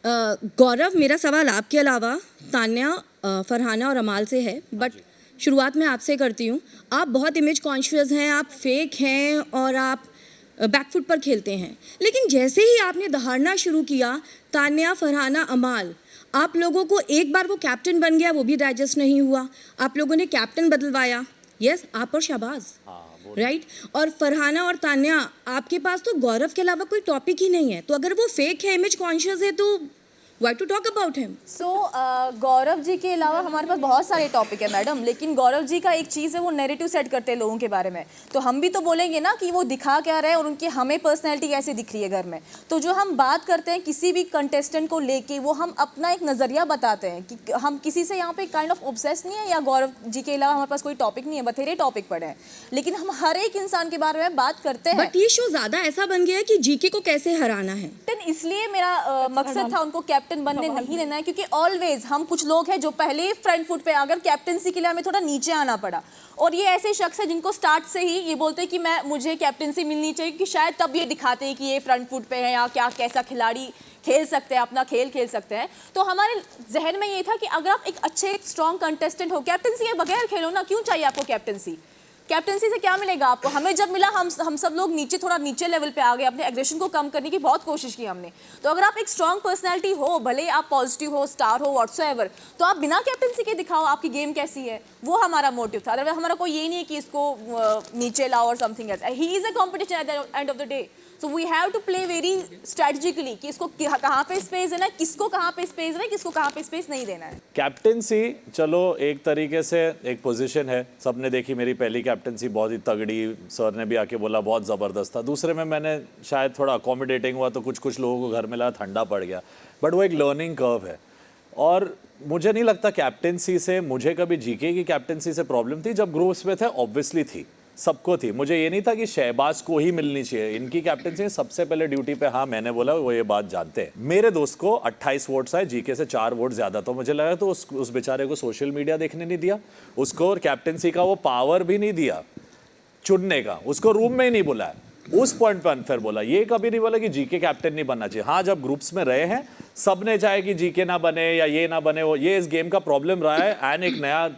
गौरव, मेरा सवाल आपके अलावा तान्या, फरहाना और अमाल से है, बट शुरुआत मैं आपसे करती हूँ। आप बहुत इमेज कॉन्शियस हैं, आप फेक हैं और आप बैकफुट पर खेलते हैं, लेकिन जैसे ही आपने दहाड़ना शुरू किया, तान्या, फरहाना, अमाल, आप लोगों को एक बार वो कैप्टन बन गया, वो भी डाइजेस्ट नहीं हुआ। आप लोगों ने कैप्टन बदलवाया, यस, आप और शहबाज, राइट और फरहाना और तान्या, आपके पास तो गौरव के अलावा कोई टॉपिक ही नहीं है। तो अगर वो फेक है, इमेज कॉन्शियस है, तो why to talk about him? Gaurav ji के अलावा हमारे पास बहुत सारे टॉपिक है मैडम, लेकिन गौरव जी का एक चीज़ है, वो नैरेटिव सेट करते हैं लोगों के बारे में। तो हम भी तो बोलेंगे ना कि वो दिखा क्या रहे हैं और उनकी हमें पर्सनैलिटी कैसे दिख रही है घर में। तो जो हम बात करते हैं किसी भी कंटेस्टेंट को लेके, वो हम अपना एक नज़रिया बताते हैं कि हम किसी से यहाँ पे काइंड ऑफ ऑब्सेस नहीं है, या गौरव जी के अलावा हमारे पास कोई टॉपिक नहीं है, बथेरे टॉपिक पड़े हैं, लेकिन हम हर एक इंसान के बारे में बात करते हैं। बट ये शो ज़्यादा ऐसा बन गया है कि जीके को कैसे हराना है। इसलिए मेरा मकसद था उनको कैप्टन बनने नहीं देना है, क्योंकि ऑलवेज हम कुछ लोग हैं जो पहले ही फ्रंट फुट पे, अगर कैप्टनसी के लिए हमें थोड़ा नीचे आना पड़ा, और ये ऐसे शख्स है जिनको स्टार्ट से ही ये बोलते हैं कि मुझे कैप्टनसी मिलनी चाहिए, कि शायद तब ये दिखाते हैं कि ये फ्रंट फुट पे है या क्या, कैसा खिलाड़ी खेल सकते हैं, अपना खेल खेल सकते हैं। तो हमारे जहन में ये था कि अगर आप एक अच्छे स्ट्रॉन्ग कंटेस्टेंट हो, कैप्टनसी के बगैर खेलो ना, क्यों चाहिए आपको कैप्टनसी? कैप्टनसी से क्या मिलेगा आपको? हमें जब मिला, हम सब लोग थोड़ा नीचे लेवल पे आ गए, अपने एग्रेशन को कम करने की बहुत कोशिश की हमने। तो अगर आप एक स्ट्रॉन्ग पर्सनैलिटी हो, भले आप पॉजिटिव हो, स्टार हो, व्हाट्सएवर, तो आप बिना कैप्टनसी के दिखाओ आपकी गेम कैसी है। वो हमारा मोटिव था। अगर हमारा कोई ये नहीं है कि इसको नीचे लाओ और something else. He is a competition at the end of the day, so we have to play very strategically कि इसको कहाँ पे स्पेस देना है, किसको कहाँ पे स्पेस देना है, किसको कहाँ पे स्पेस नहीं देना है। कैप्टनसी चलो एक तरीके से एक पोजीशन है, सबने देखी मेरी पहली कैप्टनसी बहुत ही तगड़ी, सर ने भी आके बोला बहुत ज़बरदस्त था। दूसरे में मैंने शायद थोड़ा अकोमोडेटिंग हुआ तो कुछ लोगों को घर में लगा ठंडा पड़ गया, बट वो एक लर्निंग कर्व है। और मुझे नहीं लगता कैप्टनसी से, मुझे कभी जीके की कैप्टनसी से प्रॉब्लम थी। जब ग्रुप्स में थे ऑब्वियसली थी, सबको थी। मुझे ये नहीं था कि शहबाज को ही मिलनी चाहिए इनकी कैप्टनसी सबसे पहले ड्यूटी पे। हाँ, मैंने बोला, वो ये बात जानते हैं। मेरे दोस्त को 28 वोट्स आए, जीके से 4 वोट ज्यादा। तो मुझे लगा तो उस बेचारे को सोशल मीडिया देखने नहीं दिया, उसको कैप्टनसी का वो पावर भी नहीं दिया चुनने का, उसको रूम में ही नहीं बुलाया। उस पॉइंट पे अनफेयर बोला। ये कभी नहीं बोला कि जीके कैप्टन नहीं बनना चाहिए। हाँ, जब ग्रुप्स में रहे हैं, सबने चाहे कि जीके ना बने या ये ना बने, वो ये इस गेम का प्रॉब्लम रहा है। एंड एक नया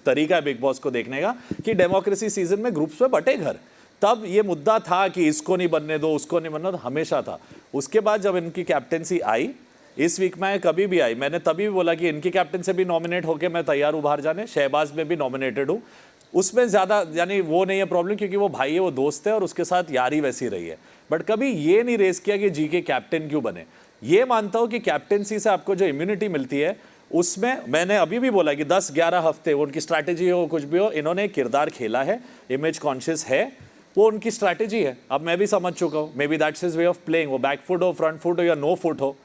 तरीका है बिग बॉस को देखने का कि डेमोक्रेसी सीजन में ग्रुप्स में बटे घर। तब ये मुद्दा था कि इसको नहीं बनने दो, उसको नहीं बनने दो, हमेशा था। उसके बाद जब इनकी कैप्टनसी आई, इस वीक में कभी भी आई, मैंने तभी भी बोला कि इनकी कैप्टन से भी नॉमिनेट होकर मैं तैयार हूँ बाहर जाने। शहबाज में भी नॉमिनेटेड हूँ, उसमें ज़्यादा यानी वो नहीं है प्रॉब्लम, क्योंकि वो भाई है, वो दोस्त है और उसके साथ यारी वैसी रही है। बट कभी ये नहीं रेस किया कि जीके कैप्टन क्यों बने। ये मानता हूँ कि कैप्टनसी से आपको जो इम्यूनिटी मिलती है, उसमें मैंने अभी भी बोला कि 10-11 हफ्ते उनकी स्ट्रैटेजी हो, कुछ भी हो, इन्होंने एक किरदार खेला है, इमेज कॉन्शियस है, वो उनकी स्ट्रैटेजी है। अब मैं भी समझ चुका हूँ, maybe that's his way of playing. वो बैक फुट हो, फ्रंट फुट हो या नो फुट हो,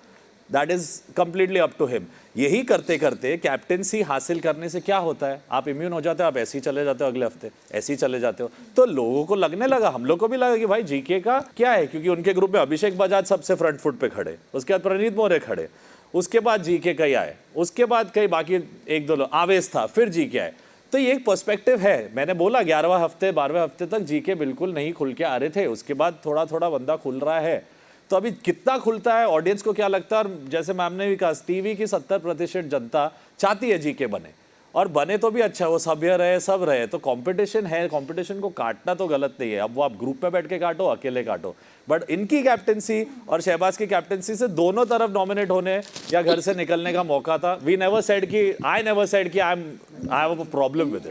that is completely up to him. यही करते करते कैप्टेंसी हासिल करने से क्या होता है, आप इम्यून हो जाते हो, आप ऐसे ही चले जाते हो, अगले हफ्ते ऐसे ही चले जाते हो। तो लोगों को लगने लगा, हम लोग को भी लगा कि भाई जीके का क्या है, क्योंकि उनके ग्रुप में अभिषेक बजाज सबसे फ्रंट फुट पे खड़े, उसके बाद प्रणीत मोरे खड़े, उसके बाद जीके कई आए, उसके बाद कई बाकी 1-2 लोग, आवेश था, फिर जीके आए। तो ये एक पर्सपेक्टिव है। मैंने बोला 11वें हफ्ते 12वें हफ्ते तक जीके बिल्कुल नहीं खुल के आ रहे थे, उसके बाद थोड़ा थोड़ा बंदा खुल रहा है। तो अभी कितना खुलता है, ऑडियंस को क्या लगता है। और जैसे मैम ने भी कहा, टीवी की 70% जनता चाहती है जीके बने, और बने तो भी अच्छा, वो सभ्य रहे, सब रहे। तो कंपटीशन है, कंपटीशन को काटना तो गलत नहीं है। अब वो आप ग्रुप में बैठ के काटो, अकेले काटो, बट इनकी कैप्टनसी और शहबाज की कैप्टनसी से दोनों तरफ नॉमिनेट होने या घर से निकलने का मौका था। वी नेवर सेड कि, आई नेवर सेड कि I have a problem with it.